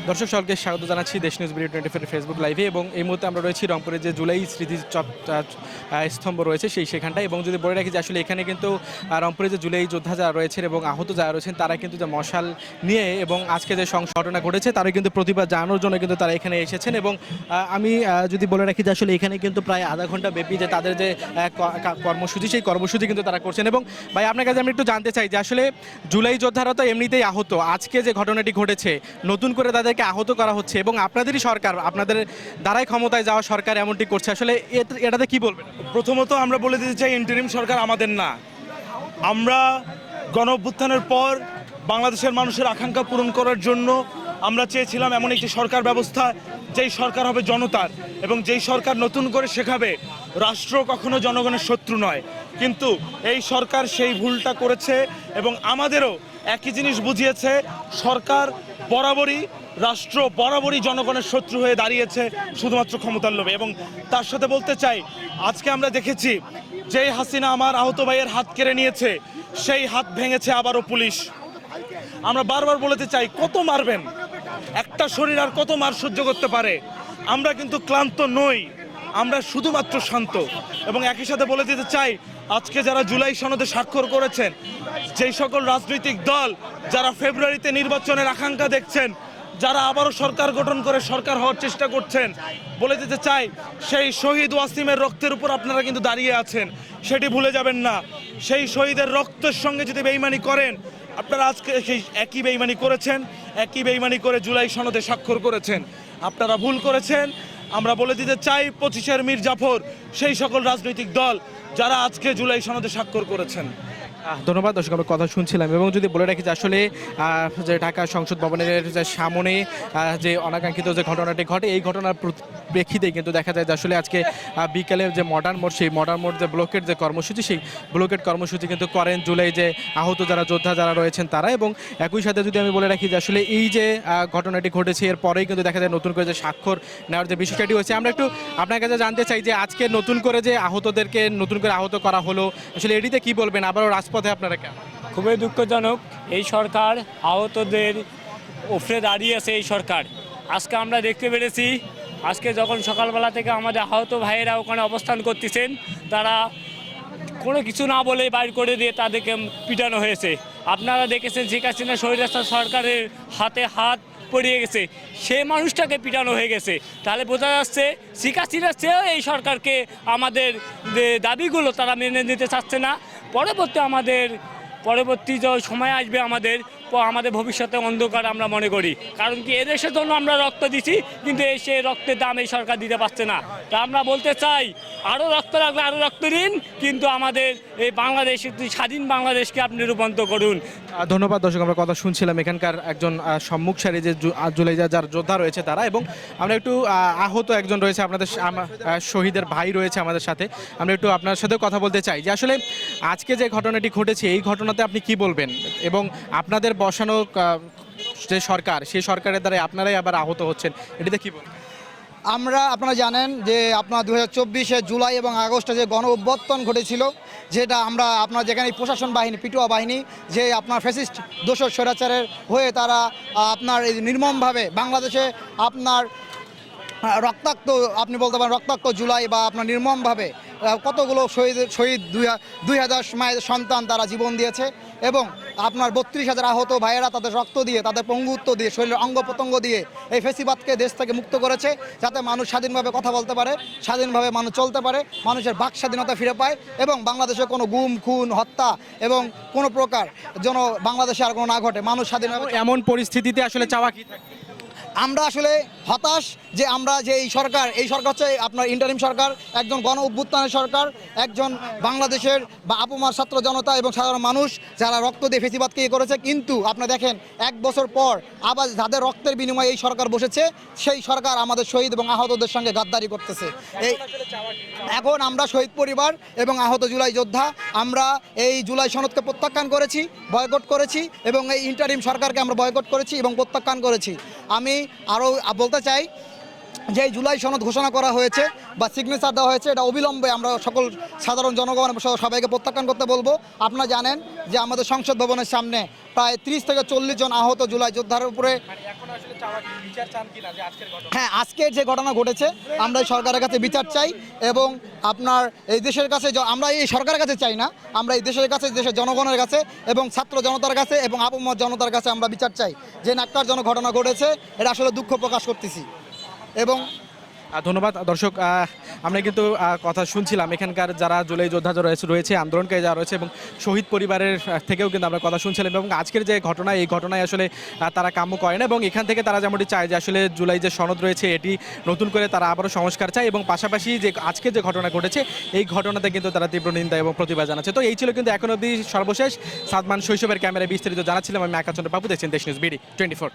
দর্শক সকলকে স্বাগত জানাচ্ছি দেশ নিউজ ভিডিও 24 ফেসবুক লাইভে এবং এই মুহূর্তে আমরা রয়েছি রংপুরে যে জুলাই স্মৃতি স্তম্ভ রয়েছে সেখানটায়। এবং যদি বলে রাখি যে আসলে এখানে কিন্তু রংপুরে যে জুলাই যোদ্ধা যারা রয়েছেন এবং আহত যারা রয়েছেন তারা কিন্তু যে মশাল নিয়ে এবং আজকে যে ঘটনা ঘটেছে তারা কিন্তু প্রতিবাদ জানানোর জন্য কিন্তু তারা এখানে এসেছেন। এবং আমি যদি বলে রাখি যে আসলে এখানে কিন্তু প্রায় আধা ঘন্টা ব্যাপী যে তাদের যে কর্মসূচি সেই কর্মসূচি কিন্তু তারা করছেন। এবং ভাই আপনার কাছে আমি একটু জানতে চাই যে আসলে জুলাই যোদ্ধারা তো এমনিতেই আহত, আজকে যে ঘটনাটি ঘটেছে নতুন করে তাদেরকে আহত করা হচ্ছে এবং আপনাদেরই সরকার, আপনাদের দ্বারাই ক্ষমতায় যাওয়া সরকার এমনটি করছে, আসলে এটাতে কি বলবেন? প্রথমত আমরা বলে দিতে চাই ইন্টারিম সরকার আমাদের না। আমরা গণ অভ্যুত্থানের পর বাংলাদেশের মানুষের আকাঙ্ক্ষা পূরণ করার জন্য আমরা চেয়েছিলাম এমন একটি সরকার ব্যবস্থা যেই সরকার হবে জনতার এবং যেই সরকার নতুন করে শেখাবে রাষ্ট্র কখনো জনগণের শত্রু নয়। কিন্তু এই সরকার সেই ভুলটা করেছে এবং আমাদেরও একই জিনিস বুঝিয়েছে। সরকার রাষ্ট্র বরাবরই জনগণের শত্রু হয়ে দাঁড়িয়েছে শুধুমাত্র ক্ষমতার লোভে। এবং তার সাথে বলতে চাই, আজকে আমরা দেখেছি যেই হাসিনা আমার আহত ভাইয়ের হাত কেড়ে নিয়েছে সেই হাত ভেঙেছে আবারও পুলিশ। আমরা বারবার বলতে চাই, কত মারবেন? একটা শরীর আর কত মার সহ্য করতে পারে? আমরা কিন্তু ক্লান্ত নই, আমরা শুধুমাত্র শান্ত। এবং একই সাথে বলে দিতে চাই, আজকে যারা জুলাই সনদে স্বাক্ষর করেছেন, যেই সকল রাজনৈতিক দল যারা ফেব্রুয়ারিতে নির্বাচনের আকাঙ্ক্ষা দেখছেন, যারা আবারও সরকার গঠন করে সরকার হওয়ার চেষ্টা করছেন, বলে দিতে চাই সেই শহীদ ওয়াসিমের রক্তের উপর আপনারা কিন্তু দাঁড়িয়ে আছেন, সেটি ভুলে যাবেন না। সেই শহীদের রক্তের সঙ্গে যদি বেইমানি করেন, আপনারা আজকে সেই একই বেইমানি করেছেন, একই বেইমানি করে জুলাই সনদে স্বাক্ষর করেছেন, আপনারা ভুল করেছেন। আমরা বলে দিতে চাই 25 মীর জাফর সেই সকল রাজনৈতিক দল যারা আজকে জুলাই সনদে স্বাক্ষর করেছেন। ধন্যবাদ। দর্শক আমরা কথা শুনছিলাম এবং যদি বলে রাখি যে আসলে যে ঢাকা সংসদ ভবনের যে সামনে যে অনাকাঙ্ক্ষিত যে ঘটনাটি ঘটে এই ঘটনার প্রেক্ষিতে কিন্তু দেখা যায় যে আসলে আজকে বিকেলে যে মডার্ন মোড়, সেই মডার্ন মোড় যে ব্লকের যে কর্মসূচি, সেই ব্লকের কর্মসূচি কিন্তু করেন জুলাই যে আহত যারা যোদ্ধা যারা রয়েছেন তারা। এবং একই সাথে যদি আমি বলে রাখি যে আসলে এই যে ঘটনাটি ঘটেছে এর পরেই কিন্তু দেখা যায় নতুন করে যে স্বাক্ষর নেওয়ার যে বিষয়টি হয়েছে। আমরা একটু আপনার কাছে জানতে চাই যে আজকে নতুন করে যে আহতদেরকে নতুন করে আহত করা হলো, আসলে এটিতে কি বলবেন? আবারও রাজপথে আপনারা কেন? খুবই দুঃখজনক, এই সরকার আহতদের উপরে দাঁড়িয়ে আছে। এই সরকার আজকে আমরা দেখতে পেরেছি, আজকে যখন সকালবেলা থেকে আমাদের আহত ভাইয়েরা ওখানে অবস্থান করতেছেন, তারা কোনো কিছু না বলে বাইর করে দিয়ে তাদেরকে পিটানো হয়েছে। আপনারা দেখেছেন শেখ হাসিনা স্বৈরাচার সরকারের হাতে হাত পড়িয়ে গেছে, সেই মানুষটাকে পিটানো হয়ে গেছে। তাহলে বোঝা যাচ্ছে শেখ হাসিনার চেয়েও এই সরকারকে আমাদের যে দাবিগুলো তারা মেনে নিতে চাচ্ছে না। পরবর্তী যে সময় আসবে আমাদের ভবিষ্যতে অন্ধকার আমরা মনে করি। কারণ কি, এদেশের জন্য আমরা রক্ত দিছি, কিন্তু সেই রক্তের দাম এই সরকার দিতে পারছে না। তা আমরা বলতে চাই, আরও রক্ত লাগলে আরও রক্ত দিন, কিন্তু আমাদের এই বাংলাদেশ, স্বাধীন বাংলাদেশকে আপনি রূপান্তর করুন। ধন্যবাদ। দর্শক আমরা কথা শুনছিলাম এখানকার একজন সম্মুখ সারি যে জুলাই যার যোদ্ধা রয়েছে তারা। এবং আমরা একটু আহত একজন রয়েছে আপনাদের শহীদের ভাই রয়েছে আমাদের সাথে, আমরা একটু আপনার সাথেও কথা বলতে চাই যে আসলে আজকে যে ঘটনাটি ঘটেছে এই ঘটনাতে আপনি কি বলবেন এবং আপনাদের বসানো যে সরকার সেই সরকারের দ্বারা আপনারাই আবার আহত হচ্ছেন, এটিতে কি বলবেন? আপনারা জানেন যে আপনার 2024 জুলাই এবং আগস্টে যে গণ অভ্যুত্থান ঘটেছিল, যেটা আপনার যেখানে প্রশাসন বাহিনী, পিটুয়া বাহিনী যে আপনার ফ্যাসিস্ট দোসর স্বৈরাচারের হয়ে তারা আপনার এই নির্মমভাবে বাংলাদেশে আপনার রক্তাক্ত, আপনি বলতে পারেন রক্তাক্ত জুলাই বা আপনার নির্মমভাবে কতগুলো শহীদ 2000 মায়ের সন্তান তারা জীবন দিয়েছে এবং আপনার 32,000 আহত ভাইয়েরা তাদের রক্ত দিয়ে, তাদের পঙ্গুত্ব দিয়ে, শরীরের অঙ্গ প্রত্যঙ্গ দিয়ে এই ফেসিবাদকে দেশ থেকে মুক্ত করেছে, যাতে মানুষ স্বাধীনভাবে কথা বলতে পারে, স্বাধীনভাবে মানুষ চলতে পারে, মানুষের বাক স্বাধীনতা ফিরে পায় এবং বাংলাদেশে কোনো গুম খুন হত্যা এবং কোনো প্রকার যেন বাংলাদেশে আর কোনো না ঘটে, মানুষ স্বাধীনভাবে। এমন পরিস্থিতিতে আসলে চাওয়া কি থাকে? আমরা আসলে হতাশ যে আমরা যে এই সরকার হচ্ছে আপনার ইন্টারিম সরকার, একজন গণ অভ্যুত্থানের সরকার, একজন বাংলাদেশের বা আপমার ছাত্র জনতা এবং সাধারণ মানুষ যারা রক্ত দিয়ে ফেসিবাদকে করেছে। কিন্তু আপনি দেখেন 1 বছর পর আবার যাদের রক্তের বিনিময়ে এই সরকার বসেছে, সেই সরকার আমাদের শহীদ এবং আহতদের সঙ্গে গাদ্দারি করতেছে। এখন আমরা শহীদ পরিবার এবং আহত জুলাই যোদ্ধা আমরা এই জুলাই সনদকে প্রত্যাখ্যান করেছি, বয়কট করেছি এবং এই ইন্টারিম সরকারকে আমরা বয়কট করেছি এবং প্রত্যাখ্যান করেছি। আমি আরও বলতে চাই যে জুলাই সনদ ঘোষণা করা হয়েছে বা সিগনেচার দেওয়া হয়েছে, এটা অবিলম্বে আমরা সকল সাধারণ জনগণ এবং সবাইকে প্রত্যাখ্যান করতে বলবো। আপনারা জানেন যে আমাদের সংসদ ভবনের সামনে প্রায় 30 থেকে 40 জন আহত জুলাই যোদ্ধার উপরে। হ্যাঁ, আজকের যে ঘটনা ঘটেছে আমরা এই সরকারের কাছে বিচার চাই এবং আপনার এই দেশের কাছে আমরা এই সরকারের কাছে চাই না, আমরা এই দেশের কাছে, দেশের জনগণের কাছে এবং ছাত্র জনতার কাছে এবং আপামর জনতার কাছে আমরা বিচার চাই। যে ন্যাক্কারজনক ঘটনা ঘটেছে, এটা আসলে দুঃখ প্রকাশ করতেছি। এবং ধন্যবাদ দর্শক, আমরা কিন্তু কথা শুনছিলাম এখানকার যারা জুলাই যোদ্ধা যারা রয়েছে, আন্দোলনকারী যারা রয়েছে এবং শহীদ পরিবারের থেকেও কিন্তু আমরা কথা শুনছিলাম। এবং আজকের যে ঘটনা, এই ঘটনায় আসলে তারা কাম্য করে না এবং এখান থেকে তারা যেমনটি চায় যে আসলে জুলাই যে সনদ রয়েছে এটি নতুন করে তারা আবারও সংস্কার চায় এবং পাশাপাশি যে আজকে যে ঘটনা ঘটেছে এই ঘটনাতে কিন্তু তারা তীব্র নিন্দা এবং প্রতিবাদ জানাচ্ছে। তো এই ছিল কিন্তু এখন অবধি সর্বশেষ সাদমান শৈশবের ক্যামেরায় বিস্তারিত জানাচ্ছিলাম আমি আকাশ চন্দ্র বাবু, দেখছেন দেশ নিউজ BD 24।